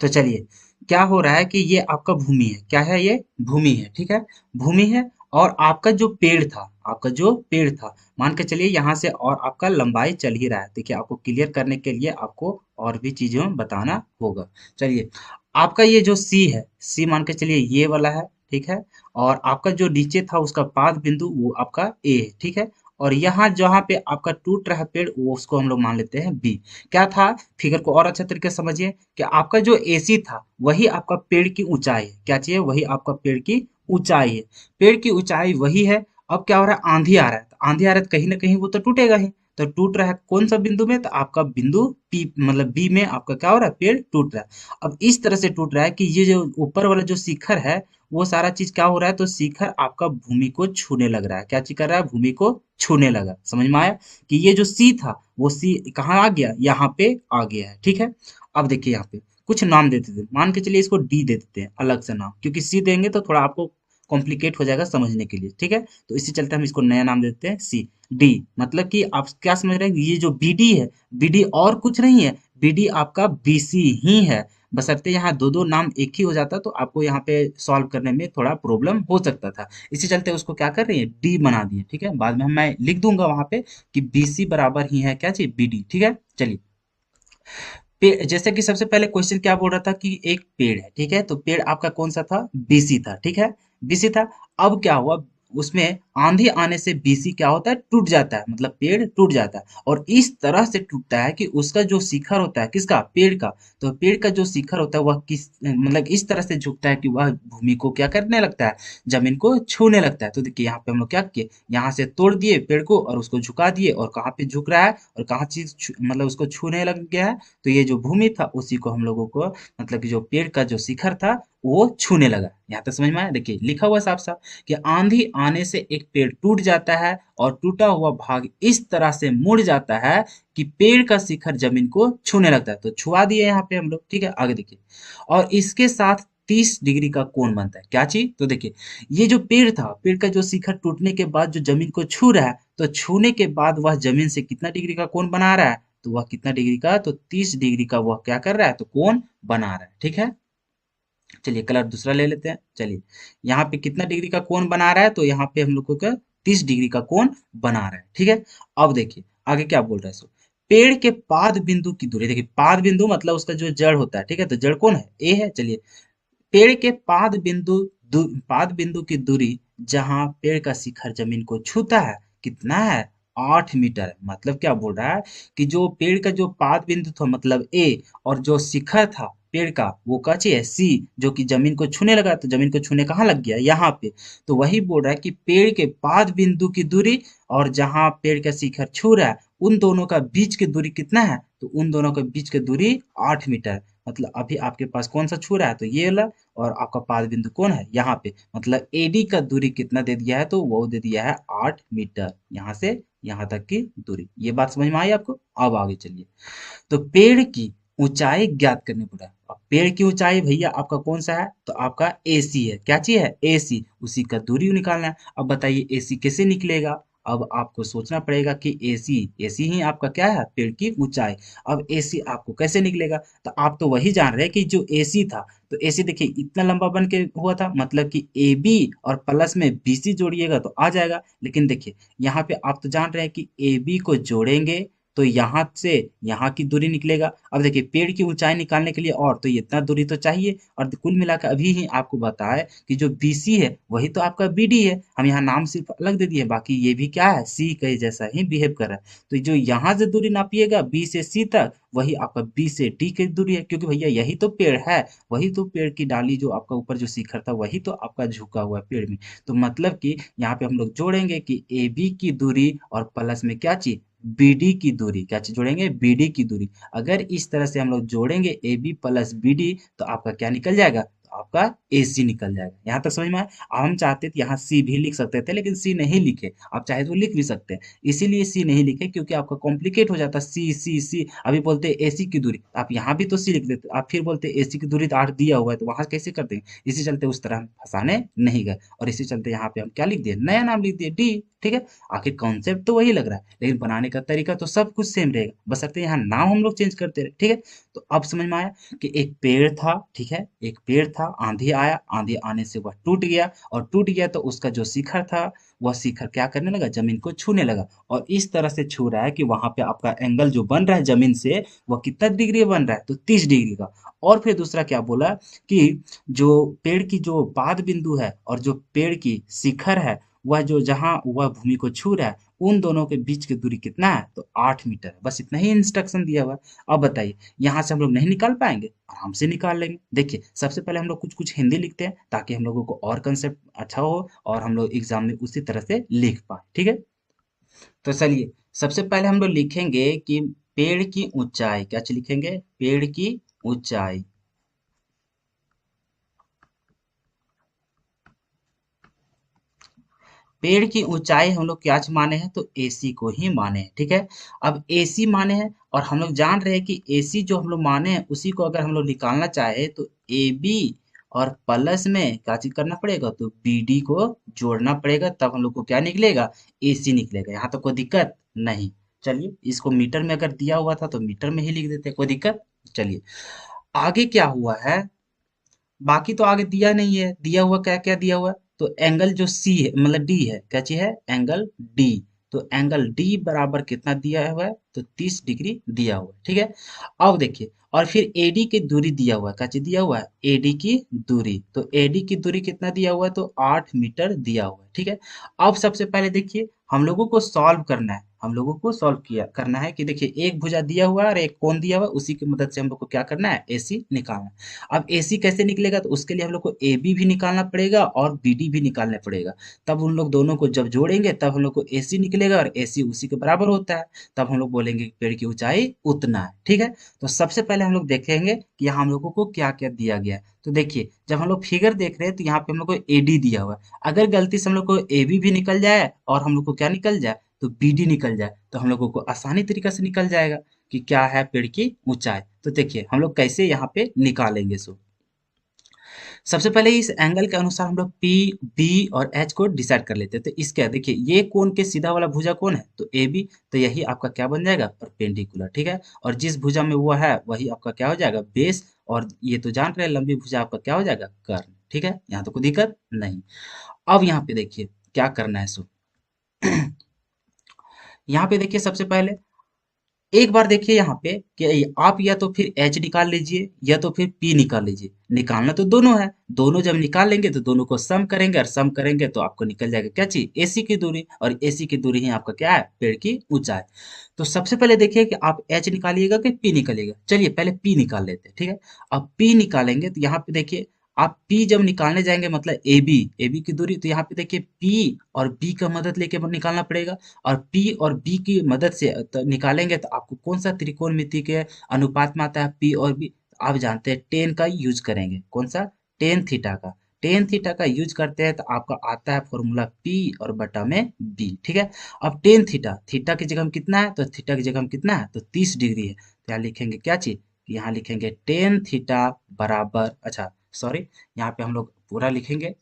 तो चलिए, क्या हो रहा है कि ये आपका भूमि है, क्या है ये, भूमि है, ठीक है, भूमि है। और आपका जो पेड़ था, आपका जो पेड़ था, मान के चलिए यहाँ से और आपका लंबाई चल ही रहा है। देखिए, आपको क्लियर करने के लिए आपको और भी चीजें बताना होगा। चलिए, आपका ये जो सी है, सी मान के चलिए ये वाला है, ठीक है। और आपका जो नीचे था उसका पाद बिंदु वो आपका ए है, ठीक है। और यहाँ जहाँ पे आपका टूट रहा है पेड़, वो उसको हम लोग मान लेते हैं बी। क्या था, फिगर को और अच्छे तरीके से समझिए कि आपका जो एसी था वही आपका पेड़ की ऊंचाई है। क्या चाहिए, वही आपका पेड़ की ऊंचाई है। पेड़ की ऊंचाई वही है। अब क्या हो रहा है, आंधी आ रहा है, तो आंधी आ रहा है तो कहीं ना कहीं वो तो टूटेगा ही। तो टूट रहा है कौन सा बिंदु में, तो आपका बिंदु पी मतलब बी में आपका क्या हो रहा है, पेड़ टूट रहा है। अब इस तरह से टूट रहा है कि ये जो ऊपर वाला जो शिखर है, वो सारा चीज क्या हो रहा है, तो शिखर आपका भूमि को छूने लग रहा है। क्या चीज कर रहा है, भूमि को छूने लगा। समझ में आया कि ये जो सी था वो सी कहाँ आ गया, यहाँ पे आ गया है, ठीक है। अब देखिए यहाँ पे कुछ नाम दे देते हैं, मान के चलिए इसको डी दे देते हैं अलग से नाम, क्योंकि सी देंगे तो थोड़ा आपको कॉम्प्लिकेट हो जाएगा समझने के लिए, ठीक है। तो इसी चलते हम इसको नया नाम देते हैं सी डी। मतलब कि आप क्या समझ रहे हैं, ये जो बी डी है, बी डी और कुछ नहीं है, बी डी आपका बी सी ही है। बशर्ते यहाँ दो दो नाम एक ही हो जाता तो आपको यहाँ पे सॉल्व करने में थोड़ा प्रॉब्लम हो सकता था। इसी चलते उसको क्या कर रही है, डी बना दिए, ठीक है। बाद में मैं लिख दूंगा वहां पे कि बी सी बराबर ही है क्या चीज, बी डी, ठीक है। चलिए, जैसे कि सबसे पहले क्वेश्चन क्या बोल रहा था कि एक पेड़ है, ठीक है। तो पेड़ आपका कौन सा था, बीसी था, ठीक है, बीसी था। अब क्या हुआ, उसमें आंधी आने से बीसी क्या होता है, टूट जाता है, मतलब पेड़ टूट जाता है। और इस तरह से टूटता है कि उसका जो शिखर होता है, किसका, पेड़ का। तो पेड़ का जो शिखर होता है वह किस मतलब इस तरह से झुकता है कि वह भूमि को क्या करने लगता है, जमीन को छूने लगता है। तो देखिए यहाँ पे हम लोग क्या किए, यहाँ से तोड़ दिए पेड़ को और उसको झुका दिए, और कहाँ पे झुक रहा है और कहाँ चीज मतलब उसको छूने लग गया है। तो ये जो भूमि था उसी को हम लोगों को मतलब कि जो पेड़ का जो शिखर था वो छूने लगा। यहाँ तक समझ में आया, देखिए लिखा हुआ साफ साफ कि आंधी आने से एक पेड़ टूट जाता है और टूटा हुआ भाग इस तरह से मुड़ जाता है कि पेड़ का शिखर जमीन को छूने लगता है। तो छुआ दिए यहाँ पे हम लोग, ठीक है। आगे देखिए, और इसके साथ 30 डिग्री का कोण बनता है। क्या चीज, तो देखिए ये जो पेड़ था, पेड़ का जो शिखर टूटने के बाद जो जमीन को छू रहा है, तो छूने के बाद वह जमीन से कितना डिग्री का कोण बना रहा है, तो वह कितना डिग्री का, तो 30 डिग्री का वह क्या कर रहा है, तो कोण बना रहा है, ठीक है। चलिए कलर दूसरा ले लेते हैं। चलिए, यहाँ पे कितना डिग्री का कोण बना रहा है, तो यहाँ पे हम लोगों का 30 डिग्री का कोण बना रहा है, ठीक है। अब देखिए आगे क्या बोल रहा है, सो पेड़ के पाद बिंदु की दूरी, देखिए पाद बिंदु मतलब उसका जो जड़ होता है, ठीक है। तो जड़ कौन है, ए है। चलिए, पेड़ के पाद बिंदु की दूरी जहां पेड़ का शिखर जमीन को छूता है, कितना है, 8 मीटर। मतलब क्या बोल रहा है कि जो पेड़ का जो पाद बिंदु था मतलब ए, और जो शिखर था पेड़ का वो का चीज है सी, जो कि जमीन को छूने लगा, तो जमीन को छूने कहाँ लग गया, यहाँ पे। तो वही बोल रहा है कि पेड़ के पाद बिंदु की दूरी और जहां पेड़ का शिखर छू रहा है उन दोनों का बीच की दूरी कितना है, तो उन दोनों के बीच की दूरी 8 मीटर। मतलब अभी आपके पास कौन सा छू रहा है, तो ये वाला। और आपका पाद बिंदु कौन है, यहाँ पे। मतलब एडी का दूरी कितना दे दिया है, तो वो दे दिया है 8 मीटर, यहाँ से यहाँ तक की दूरी। ये बात समझ में आई आपको। अब आगे चलिए, तो पेड़ की ऊंचाई ज्ञात करनी पड़ा। अब पेड़ की ऊंचाई भैया आपका कौन सा है, तो आपका एसी है। क्या चीज है, एसी, उसी का दूरी निकालना है। अब बताइए एसी कैसे निकलेगा। अब आपको सोचना पड़ेगा कि एसी, एसी ही आपका क्या है, पेड़ की ऊंचाई। अब एसी आपको कैसे निकलेगा, तो आप तो वही जान रहे हैं कि जो एसी था, तो एसी देखिए इतना लंबा बन के हुआ था, मतलब कि ए बी और प्लस में बीसी जोड़िएगा तो आ जाएगा। लेकिन देखिए यहाँ पे आप तो जान रहे हैं कि ए बी को जोड़ेंगे तो यहाँ से यहाँ की दूरी निकलेगा। अब देखिए पेड़ की ऊंचाई निकालने के लिए और तो इतना दूरी तो चाहिए, और कुल मिलाकर अभी ही आपको बताया कि जो बीसी है वही तो आपका बीडी है। हम यहाँ नाम सिर्फ अलग दे दिए, बाकी ये भी क्या है, सी के जैसा ही बिहेव कर रहा है। तो जो यहाँ से दूरी नापिएगा बी से सी तक, वही आपका बी से डी की दूरी है, क्योंकि भैया यही तो पेड़ है। वही तो पेड़ की डाली जो आपका ऊपर जो शिखर था वही तो आपका झुका हुआ है पेड़ में। तो मतलब कि यहाँ पे हम लोग जोड़ेंगे कि ए बी की दूरी और प्लस में क्या चीज, बीडी की दूरी। क्या चीज जोड़ेंगे, बीडी की दूरी। अगर इस तरह से हम लोग जोड़ेंगे A B plus B D, तो आपका क्या निकल जाएगा, तो तो आपका ए सी निकल जाएगा। यहाँ तक समझ में आया। अब हम चाहते थे यहाँ सी भी लिख सकते थे, लेकिन सी नहीं लिखे। आप चाहे तो लिख भी सकते हैं, इसीलिए सी नहीं लिखे क्योंकि आपका कॉम्प्लिकेट हो जाता। सी सी सी, अभी बोलते हैं एसी की दूरी, आप यहाँ भी तो सी लिख देते, आप फिर बोलते एसी की दूरी तो 8 दिया हुआ है, तो वहां कैसे कर देंगे। इसी चलते उस तरह हम फंसाने नहीं गए, और इसी चलते यहाँ पे हम क्या लिख दिए, नया नाम लिख दिए डी। ठीक है, आखिर कॉन्सेप्ट तो वही लग रहा है, लेकिन बनाने का तरीका तो सब कुछ सेम रहेगा, बशर्ते यहाँ नाम हम लोग चेंज करते रहे। ठीक है, तो अब समझ में आया कि एक पेड़ था। ठीक है, एक पेड़ था, आंधी आया, आंधी आने से वह टूट गया, और टूट गया तो उसका जो शिखर था, वह शिखर क्या करने लगा, जमीन को छूने लगा, और इस तरह से छू रहा है कि वहां पे आपका एंगल जो बन रहा है जमीन से, वह कितना डिग्री बन रहा है, तो 30 डिग्री का। और फिर दूसरा क्या बोला कि जो पेड़ की जो पाद बिंदु है और जो पेड़ की शिखर है, वह जो जहां वह भूमि को छू रहा है, उन दोनों के बीच की दूरी कितना है, तो 8 मीटर है। बस इतना ही इंस्ट्रक्शन दिया हुआ है। अब बताइए, यहाँ से हम लोग नहीं निकाल पाएंगे, आराम से निकाल लेंगे। देखिए, सबसे पहले हम लोग कुछ कुछ हिंदी लिखते हैं ताकि हम लोगों को और कंसेप्ट अच्छा हो और हम लोग एग्जाम में उसी तरह से लिख पाए। ठीक है, तो चलिए, सबसे पहले हम लोग लिखेंगे कि पेड़ की ऊंचाई, क्या चीज लिखेंगे, पेड़ की ऊंचाई। पेड़ की ऊंचाई हम लोग क्या माने हैं, तो एसी को ही माने हैं। ठीक है, अब एसी माने हैं, और हम लोग जान रहे हैं कि एसी जो हम लोग माने हैं उसी को अगर हम लोग निकालना चाहे तो ए बी और प्लस में क्या चीज करना पड़ेगा, तो बी डी को जोड़ना पड़ेगा, तब हम लोग को क्या निकलेगा, एसी निकलेगा। यहाँ तो कोई दिक्कत नहीं। चलिए, इसको मीटर में अगर दिया हुआ था तो मीटर में ही लिख देते, कोई दिक्कत। चलिए, आगे क्या हुआ है, बाकी तो आगे दिया नहीं है, दिया हुआ क्या क्या दिया हुआ है, तो एंगल जो सी है, मतलब डी है, क्या चीज है, एंगल डी। तो एंगल डी बराबर कितना दिया हुआ है, तो 30 डिग्री दिया हुआ है। ठीक है, अब देखिए, और फिर एडी की दूरी दिया हुआ है, क्या चीज दिया हुआ है, एडी की दूरी। तो एडी की दूरी कितना दिया हुआ है, तो 8 मीटर दिया हुआ है। ठीक है, अब सबसे पहले देखिए, हम लोगों को सॉल्व करना है, हम लोगों को सॉल्व किया करना है कि देखिए, एक भुजा दिया हुआ है और एक कोण दिया हुआ है, उसी की मदद से हम लोग को क्या करना है, एसी निकालना है। अब एसी कैसे निकलेगा, तो उसके लिए हम लोग को ए बी भी निकालना पड़ेगा और बी डी भी निकालना पड़ेगा। तब उन लोग दोनों को जब जोड़ेंगे तब हम लोग को एसी निकलेगा, और एसी उसी के बराबर होता है। तब हम लोग बोलेंगे कि पेड़ की ऊंचाई उतना है। ठीक है, तो सबसे पहले हम लोग देखेंगे कि यहाँ हम लोगों को क्या क्या दिया गया है। तो देखिए, जब हम लोग फिगर देख रहे हैं तो यहाँ पे हम लोग को एडी दिया हुआ है। अगर गलती से हम लोग को ए बी भी निकल जाए और हम लोग को क्या निकल जाए, तो बी डी निकल जाए, तो हम लोगों को आसानी तरीका से निकल जाएगा कि क्या है पेड़ की ऊंचाई। तो देखिए, हम लोग कैसे यहाँ पे निकालेंगे। सो सबसे पहले इस एंगल के अनुसार हम लोग पी, बी और एच को डिसाइड कर लेते हैं। तो इसका देखिए, ये कोण के सीधा वाला भुजा कौन है, तो ए बी। तो यही आपका क्या बन जाएगा, परपेंडिकुलर। ठीक है, और जिस भुजा में वो है वही आपका क्या हो जाएगा, बेस। और ये तो जान रहे हैं, लंबी भुजा आपका क्या हो जाएगा, कर्ण। ठीक है, यहाँ तो कोई दिक्कत नहीं। अब यहाँ पे देखिए क्या करना है। सो यहाँ पे देखिए, सबसे पहले एक बार देखिए यहाँ पे कि आप या तो फिर एच निकाल लीजिए या तो फिर पी निकाल लीजिए। निकालना तो दोनों है, दोनों जब निकाल लेंगे तो दोनों को सम करेंगे, और सम करेंगे तो आपको निकल जाएगा क्या चीज, एसी की दूरी। और एसी की दूरी ही आपका क्या है, पेड़ की ऊंचाई। तो सबसे पहले देखिए कि आप एच निकालिएगा कि पी निकालिएगा। चलिए पहले पी निकाल लेते हैं। ठीक है, अब पी निकालेंगे तो यहाँ पे देखिए, आप पी जब निकालने जाएंगे मतलब ए बी की दूरी, तो यहाँ पे देखिए पी और बी का मदद लेके निकालना पड़ेगा। और पी और बी की मदद से निकालेंगे तो आपको कौन सा त्रिकोणमिति के अनुपात में आता है, पी और बी। आप जानते हैं टेन का यूज करेंगे, कौन सा, टेन थीटा का। टेन थीटा का यूज करते हैं तो आपका आता है फॉर्मूला पी और बटा में बी। ठीक है, अब टेन थीटा, थीटा की जगह हम कितना है, तो थीटा की जगह हम कितना है, तो 30 डिग्री है। तो यहाँ लिखेंगे क्या चीज, यहाँ लिखेंगे टेन थीटा बराबर, अच्छा सॉरी, यहाँ पे हम लोग पूरा लिखेंगे,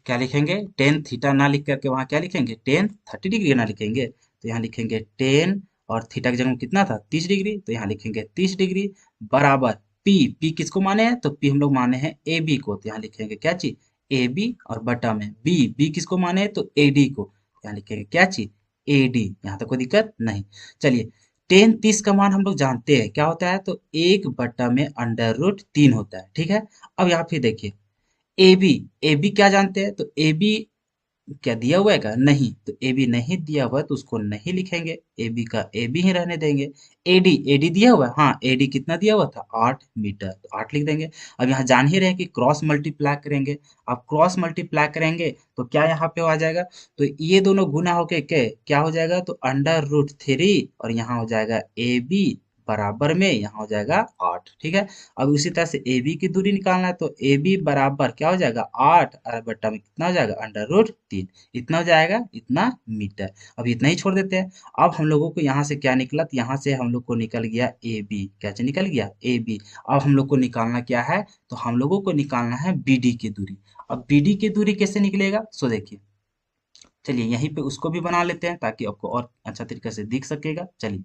क्या लिखेंगे, टेन थीटा ना लिख करके वहां क्या लिखेंगे, टेन 30 डिग्री ना लिखेंगे। तो यहाँ लिखेंगे टेन, और थीटा की जगह में कितना था, 30 डिग्री, तो यहाँ लिखेंगे 30 डिग्री बराबर पी। पी किसको माने हैं, तो पी हम लोग माने हैं ए बी को, तो यहाँ लिखेंगे क्या चीज, ए बी, और बटा में बी, बी किसको माने हैं, तो ए डी को, यहाँ लिखेंगे क्या चीज, ए डी। यहाँ तक कोई दिक्कत नहीं। चलिए, टेन 30 का मान हम लोग जानते हैं क्या होता है, तो 1/√3 होता है। ठीक है, अब यहाँ फिर देखिए, ए बी, ए बी क्या जानते हैं, तो ए बी क्या दिया हुआ है क्या, नहीं, तो ए बी नहीं दिया हुआ है तो उसको नहीं लिखेंगे, ए बी का ए बी ही रहने देंगे। एडी, एडी दिया हुआ है, हाँ एडी कितना दिया हुआ था, 8 मीटर, तो 8 लिख देंगे। अब यहाँ जान ही रहे हैं कि क्रॉस मल्टीप्लाई करेंगे। अब क्रॉस मल्टीप्लाई करेंगे तो क्या यहाँ पे आ जाएगा, तो ये दोनों गुना होके के क्या हो जाएगा, तो √3, और यहाँ हो जाएगा ए बी बराबर में यहाँ हो जाएगा 8। ठीक है। अब उसी तरह से ए बी की दूरी निकालना है, तो ए बी बराबर क्या हो जाएगा 8 और बट्टा में कितना हो जाएगा √3। इतना हो जाएगा, इतना मीटर। अब इतना ही छोड़ देते हैं। अब हम लोगों को यहाँ से क्या निकला, तो यहाँ से हम लोग को निकल गया ए बी। क्या चीज निकल गया, ए बी। अब हम लोग को निकालना क्या है, तो हम लोगों को निकालना है बी डी की दूरी। अब बी डी की दूरी कैसे निकलेगा, सो देखिए, चलिए यहीं पे उसको भी बना लेते हैं ताकि आपको और अच्छा तरीके से दिख सकेगा। चलिए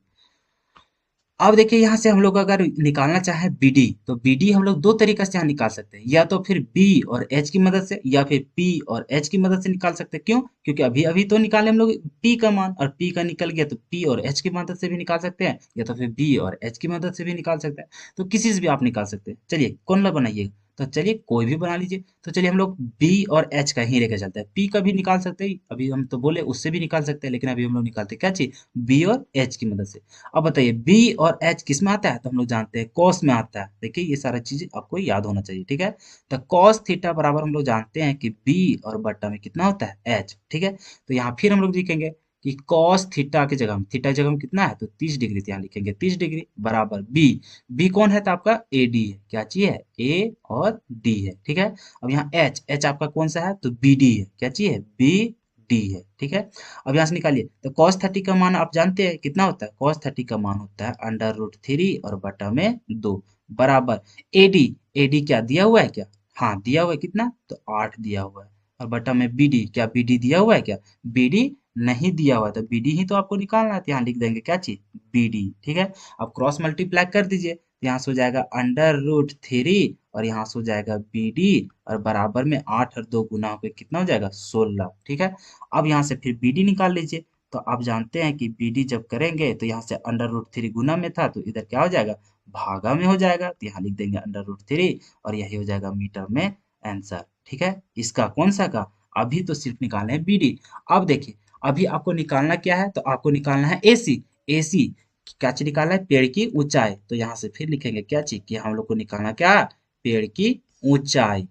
अब देखिए, यहाँ से हम लोग अगर निकालना चाहें बीडी, तो बीडी हम लोग दो तरीके से यहाँ निकाल सकते हैं, या तो फिर बी और एच की मदद से, या फिर पी और एच की मदद से निकाल सकते हैं। क्यों? क्योंकि अभी अभी तो निकाले हम लोग पी का मान, और पी का निकल गया तो पी और एच की मदद से भी निकाल सकते हैं, या तो फिर बी और एच की मदद से भी निकाल सकते हैं। तो किसी से भी आप निकाल सकते हैं। चलिए कौन ला बनाइएगा, तो चलिए कोई भी बना लीजिए। तो चलिए हम लोग बी और एच का ही लेकर चलते हैं। पी का भी निकाल सकते हैं, अभी हम तो बोले उससे भी निकाल सकते हैं, लेकिन अभी हम लोग निकालते हैं क्या चीज, बी और एच की मदद से। अब बताइए बी और एच किस में आता है, तो हम लोग जानते हैं कॉस में आता है। देखिए ये सारा चीज आपको याद होना चाहिए। ठीक है। तो कॉस थीटा बराबर हम लोग जानते हैं कि बी और बट्टा में कितना होता है एच। ठीक है। तो यहाँ फिर हम लोग लिखेंगे कि कॉस थीटा की जगह में, थीटा की जगह में कितना है, तो 30 डिग्री। तो यहाँ लिखेंगे 30 डिग्री बराबर बी। बी कौन है, तो आपका ए डी है। क्या चाहिए है, ए और डी है। ठीक है। अब यहाँ एच, एच आपका कौन सा है, तो बी डी है। क्या चाहिए, बी डी है। ठीक है। अब यहाँ से निकालिए, तो cos 30 का मान आप जानते हैं कितना होता है, cos 30 का मान होता है √3 और बटा में 2 बराबर एडी। एडी क्या दिया हुआ है क्या, हाँ दिया हुआ है, कितना, तो 8 दिया हुआ है। और बटा में बीडी, क्या बीडी दिया हुआ है क्या, बीडी नहीं दिया हुआ है, तो बीडी ही तो आपको निकालना है। तो यहाँ लिख देंगे क्या चीज, बीडी। ठीक है। अब क्रॉस मल्टीप्लाई कर दीजिए, तो यहाँ से हो जाएगा √3 और यहाँ से हो जाएगा बी डी, और बराबर में 8 और 2 गुना होकर कितना हो जाएगा 16। ठीक है। अब यहाँ से फिर बी डी निकाल लीजिए। तो आप जानते हैं कि बी डी जब करेंगे तो यहाँ से √3 गुना में था, तो इधर क्या हो जाएगा, भागा में हो जाएगा। तो यहाँ लिख देंगे √3 और यही हो जाएगा मीटर में आंसर। ठीक है। इसका कौन सा का, अभी तो सिर्फ निकालना है बी डी। अब देखिए, अभी आपको निकालना क्या है, तो आपको निकालना है ए सी। ए सी क्या चीज निकालना है, पेड़ की ऊंचाई। तो यहाँ से फिर लिखेंगे क्या चीज, कि हम लोग को निकालना क्या है, पेड़ की ऊंचाई।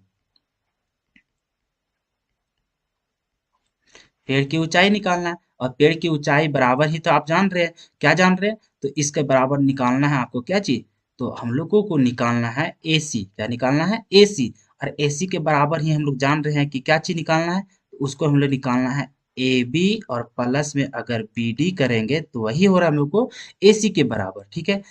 पेड़ की ऊंचाई निकालना है, और पेड़ की ऊंचाई बराबर ही तो आप जान रहे हैं, क्या जान रहे हैं, तो इसके बराबर निकालना है आपको क्या चीज, तो हम लोगों को निकालना है एसी। क्या निकालना है, एसी। और एसी के बराबर ही हम लोग जान रहे हैं कि क्या चीज निकालना है, तो उसको हम लोग निकालना है ए बी, और प्लस में अगर बी डी करेंगे तो वही हो रहा है हम लोग को एसी के बराबर। ठीक है।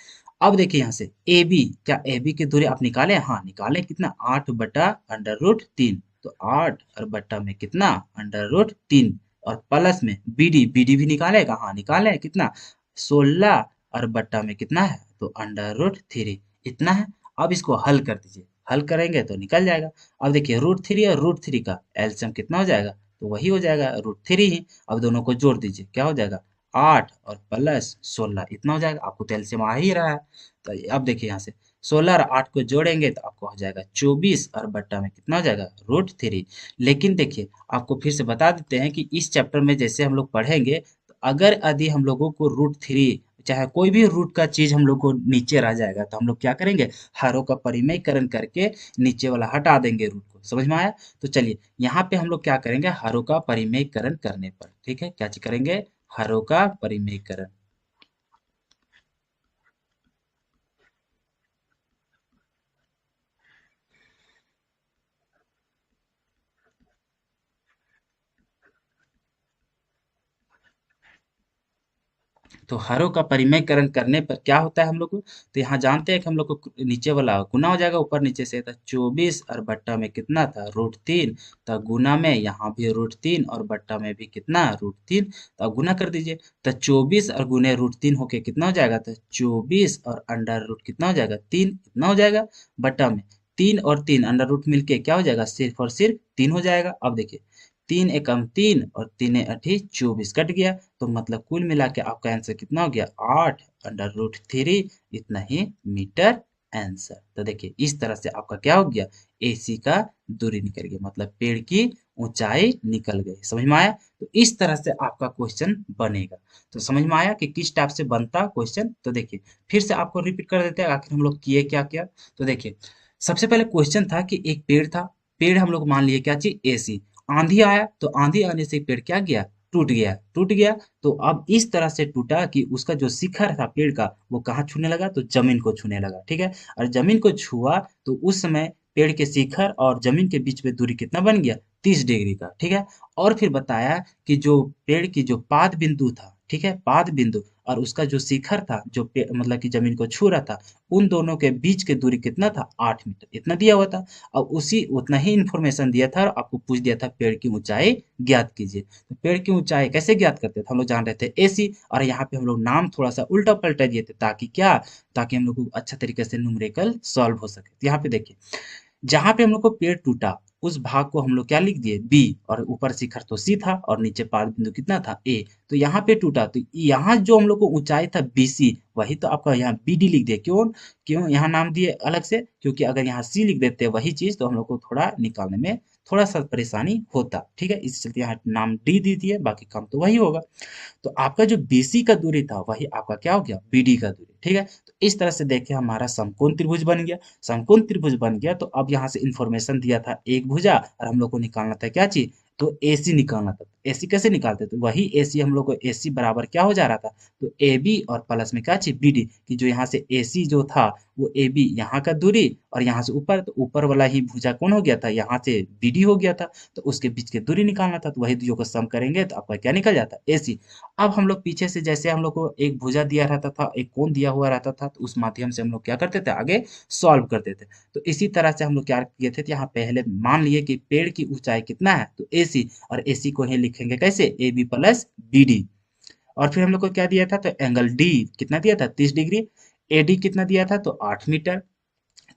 अब देखिए यहाँ से ए बी, क्या ए बी की दूरी आप निकाले, हाँ निकाले, कितना 8 बटा √3। तो 8 और बट्टा में कितना √3, और प्लस में बी डी, बी डी भी निकालेगा, हाँ निकाले, कितना 16 और बट्टा में कितना है, तो √3। इतना है। अब इसको हल कर दीजिए, हल करेंगे तो निकल जाएगा। अब देखिए √3 और √3 का एलसीएम कितना हो जाएगा, तो वही हो जाएगा √3 ही। अब दोनों को जोड़ दीजिए, क्या हो जाएगा 8 और प्लस 16, इतना हो जाएगा। आपको तो एलसीएम आ ही रहा है। तो अब देखिए यहाँ से 16 और 8 को जोड़ेंगे तो आपको हो जाएगा 24, और बट्टा में कितना हो जाएगा √3। लेकिन देखिए आपको फिर से बता देते हैं कि इस चैप्टर में जैसे हम लोग पढ़ेंगे, तो अगर यदि हम लोगों को √3 चाहे कोई भी रूट का चीज हम लोग को नीचे रह जाएगा, तो हम लोग क्या करेंगे, हरों का परिमेयकरण करके नीचे वाला हटा देंगे रूट को। समझ में आया? तो चलिए यहाँ पे हम लोग क्या करेंगे, हरों का परिमेयकरण करने पर, ठीक है, क्या चीज करेंगे, हरों का परिमेयकरण। तो हरों का परिमेयकरण करने पर क्या होता है हम लोग को, तो यहाँ जानते हैं कि हम लोग को नीचे वाला गुना हो जाएगा ऊपर नीचे से, तो 24 और बट्टा में कितना था √3, तो गुना में यहाँ भी √3 और बट्टा में भी कितना √3, तो गुना कर दीजिए। तो 24 और गुने √3 होके कितना हो जाएगा, तो 24 और अंडर रूट कितना हो जाएगा 3, इतना हो जाएगा। बट्टा में 3 और 3 अंडर रूट मिलके क्या हो जाएगा, सिर्फ और सिर्फ 3 हो जाएगा। अब देखिए 3 एकम 3 और 3 अठी 24 कट गया, तो मतलब कुल मिला के आपका आंसर कितना हो गया 8 √3, इतना ही मीटर आंसर। तो देखिए इस तरह से आपका क्या हो गया, एसी का दूरी निकल गया, मतलब पेड़ की ऊंचाई निकल गई। समझ में आया? तो इस तरह से आपका क्वेश्चन बनेगा। तो समझ में आया कि किस टाइप से बनता क्वेश्चन। तो देखिए फिर से आपको रिपीट कर देते हैं आखिर हम लोग किए क्या क्या। तो देखिए सबसे पहले क्वेश्चन था कि एक पेड़ था, पेड़ हम लोग मान लिए क्या चीज, एसी। आंधी आया तो आंधी आने से पेड़ क्या गया, टूट गया। तो अब इस तरह से टूटा कि उसका जो शिखर था पेड़ का वो कहाँ छूने लगा, तो जमीन को छूने लगा, ठीक है। और जमीन को छुआ तो उस समय पेड़ के शिखर और जमीन के बीच में दूरी कितना बन गया, 30 डिग्री का, ठीक है। और फिर बताया कि जो पेड़ की जो पाद बिंदु था, ठीक है, पाद बिंदु और उसका जो शिखर था जो मतलब कि जमीन को छू रहा था, उन दोनों के बीच की दूरी कितना था, 8 मीटर, इतना दिया हुआ था। अब उसी उतना ही इंफॉर्मेशन दिया था और आपको पूछ दिया था पेड़ की ऊंचाई ज्ञात कीजिए। तो पेड़ की ऊंचाई कैसे ज्ञात करते थे, हम लोग जान रहे थे एसी, और यहाँ पे हम लोग नाम थोड़ा सा उल्टा पलटा दिए थे ताकि क्या, ताकि हम लोग को अच्छा तरीके से न्यूमेरिकल सॉल्व हो सके। तो यहाँ पे देखिए, जहाँ पे हम लोग को पेड़ टूटा उस भाग को हम लोग क्या लिख दिए, बी, और ऊपर शिखर तो सी था और नीचे पाद बिंदु कितना था, ए। तो यहाँ पे टूटा तो यहाँ जो हम लोग को ऊंचाई था बीसी, वही तो आपका यहाँ बीडी लिख दिया। क्यों, क्यों यहाँ नाम दिए अलग से, क्योंकि अगर यहाँ सी लिख देते वही चीज तो हम लोग को थोड़ा निकालने में थोड़ा सा परेशानी होता, ठीक है। इस चलते यहाँ नाम डी दे दिए, बाकी काम तो वही होगा। तो आपका जो बीसी का दूरी था वही आपका क्या हो गया, बीडी का दूरी, ठीक है। तो इस तरह से देखिए हमारा समकोण त्रिभुज बन गया। समकोण त्रिभुज बन गया तो अब यहाँ से इंफॉर्मेशन दिया था एक भुजा और हम लोग को निकालना था क्या चीज, तो एसी निकालना था। एसी कैसे निकालते, तो वही एसी हम लोग को एसी बराबर क्या हो जा रहा था, तो ए बी और प्लस में क्या चीज, बी डी, कि जो यहाँ से एसी जो था वो ए बी यहाँ का दूरी और यहाँ से ऊपर, तो ऊपर वाला ही भुजा कौन हो गया था, यहाँ से बी डी हो गया था। तो उसके बीच की दूरी निकालना था, तो वही दोनों को सम करेंगे तो आपका क्या निकल जाता, एसी। अब हम लोग पीछे से जैसे हम लोग को एक भुजा दिया रहता था, एक कोण दिया हुआ रहता था, तो उस माध्यम से हम लोग क्या करते थे, आगे सॉल्व करते थे। तो इसी तरह से हम लोग क्या किए थे, यहाँ पहले मान लिए कि पेड़ की ऊंचाई कितना है, तो एसी, और एसी को ही लिखेंगे कैसे, A B plus B D. और फिर हम लोग को क्या दिया था, तो एंगल डी कितना दिया था, 30 डिग्री। एडी कितना दिया था, तो 8 मीटर।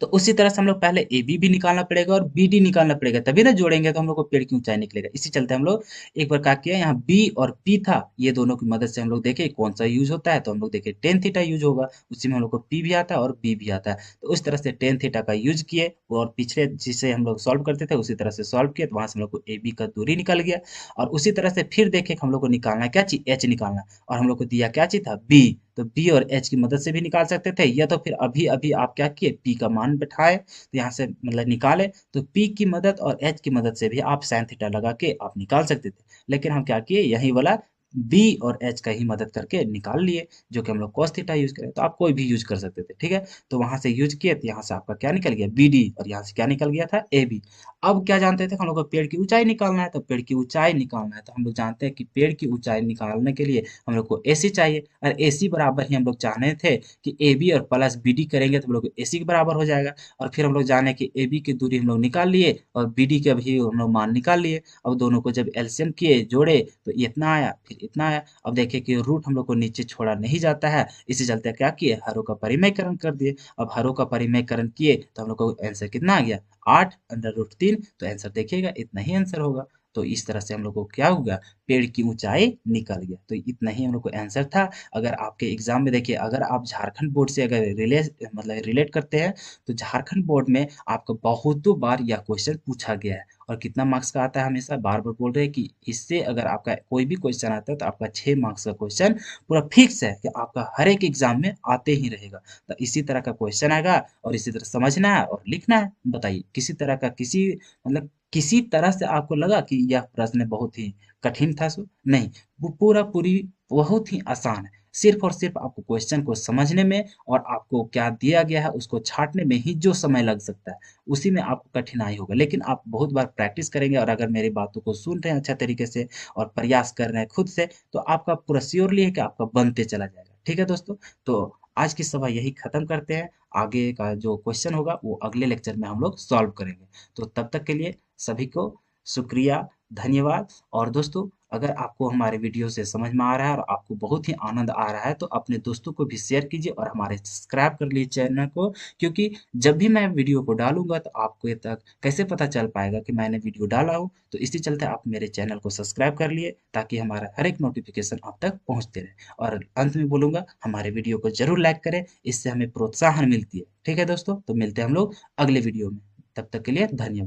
तो उसी तरह से हम लोग पहले ए बी भी निकालना पड़ेगा और बी डी निकालना पड़ेगा, तभी ना जोड़ेंगे तो हम लोग को पेड़ की ऊंचाई निकलेगा। इसी चलते हम लोग एक बार क्या किया, यहाँ बी और पी था, ये दोनों की मदद से हम लोग देखे कौन सा यूज होता है, तो हम लोग देखे टेन थीटा यूज होगा, उसी में हम लोग को पी भी आता है और बी भी आता है। तो उस तरह से टेन थीटा का यूज किए और पिछले जिसे हम लोग सॉल्व करते थे उसी तरह से सॉल्व किए, तो वहां से हम लोग को ए बी का दूरी निकल गया। और उसी तरह से फिर देखे हम लोग को निकालना क्या चीज, एच निकालना, और हम लोग को दिया क्या चीज था, बी। तो बी और एच की मदद से भी निकाल सकते थे, या तो फिर अभी अभी आप क्या किए, पी का मान बैठाए तो यहाँ से मतलब निकाले, तो पी की मदद और एच की मदद से भी आप साइन थीटा लगा के आप निकाल सकते थे। लेकिन हम क्या किए, यही वाला बी और एच का ही मदद करके निकाल लिए, जो कि हम लोग cos थीटा यूज करें, तो आप कोई भी यूज कर सकते थे, ठीक है। तो वहां से यूज किए तो यहाँ से आपका क्या निकल गया, बी डी, और यहाँ से क्या निकल गया था, ए बी। अब क्या जानते थे हम लोग को, पेड़ की ऊंचाई निकालना है, तो पेड़ की ऊंचाई निकालना है तो हम लोग जानते हैं कि पेड़ की ऊंचाई निकालने के लिए हम लोग को एसी चाहिए, और एसी बराबर ही हम लोग चाहने थे कि ए बी और प्लस बी डी करेंगे तो हम लोग को एसी के बराबर हो जाएगा। और फिर हम लोग जाने कि ए बी की दूरी हम लोग निकाल लिए और बी डी का भी हम लोग मान निकाल लिए। अब दोनों को जब एलसीएम किए जोड़े तो ये इतना आया फिर इतना आया। अब देखिए कि रूट हम लोग को नीचे छोड़ा नहीं जाता है, इसी चलते क्या किए, हरों का परिमेयकरण कर दिए। अब हरों का परिमेयकरण किए तो हम लोग को आंसर कितना आ गया, 8√3। तो आंसर देखिएगा इतना ही आंसर होगा। तो इस तरह से हम लोग को क्या होगा, पेड़ की ऊंचाई निकल गया। तो इतना ही हम लोग को आंसर था। अगर आपके एग्जाम में देखिए, अगर आप झारखंड बोर्ड से अगर रिलेट करते हैं तो झारखंड बोर्ड में आपको बहुतों बार यह क्वेश्चन पूछा गया है। और कितना मार्क्स का आता है, हमेशा बार बार बोल रहे हैं कि इससे अगर आपका कोई भी क्वेश्चन आता है तो आपका 6 मार्क्स का क्वेश्चन पूरा फिक्स है कि आपका हर एक एग्जाम में आते ही रहेगा। तो इसी तरह का क्वेश्चन आएगा और इसी तरह समझना है और लिखना है। बताइए किसी तरह का किसी मतलब किसी तरह से आपको लगा कि यह प्रश्न बहुत ही कठिन था, सो नहीं, वो पूरा पूरी बहुत ही आसान है। सिर्फ और सिर्फ आपको क्वेश्चन को समझने में और आपको क्या दिया गया है उसको छांटने में ही जो समय लग सकता है, उसी में आपको कठिनाई होगा। लेकिन आप बहुत बार प्रैक्टिस करेंगे और अगर मेरी बातों को सुन रहे हैं अच्छा तरीके से और प्रयास कर रहे हैं खुद से, तो आपका पूरा श्योरली है कि आपका बनते चला जाएगा। ठीक है दोस्तों, तो आज की सभा यही खत्म करते हैं। आगे का जो क्वेश्चन होगा वो अगले लेक्चर में हम लोग सॉल्व करेंगे। तो तब तक के लिए सभी को शुक्रिया, धन्यवाद। और दोस्तों, अगर आपको हमारे वीडियो से समझ में आ रहा है और आपको बहुत ही आनंद आ रहा है तो अपने दोस्तों को भी शेयर कीजिए और हमारे सब्सक्राइब कर लीजिए चैनल को। क्योंकि जब भी मैं वीडियो को डालूंगा तो आपको ये तक कैसे पता चल पाएगा कि मैंने वीडियो डाला हो। तो इसी चलते आप मेरे चैनल को सब्सक्राइब कर लिए ताकि हमारा हर एक नोटिफिकेशन आप तक पहुंचते रहे। और अंत में बोलूंगा, हमारे वीडियो को जरूर लाइक करें, इससे हमें प्रोत्साहन मिलती है। ठीक है दोस्तों, तो मिलते हैं हम लोग अगले वीडियो में। तब तक के लिए धन्यवाद।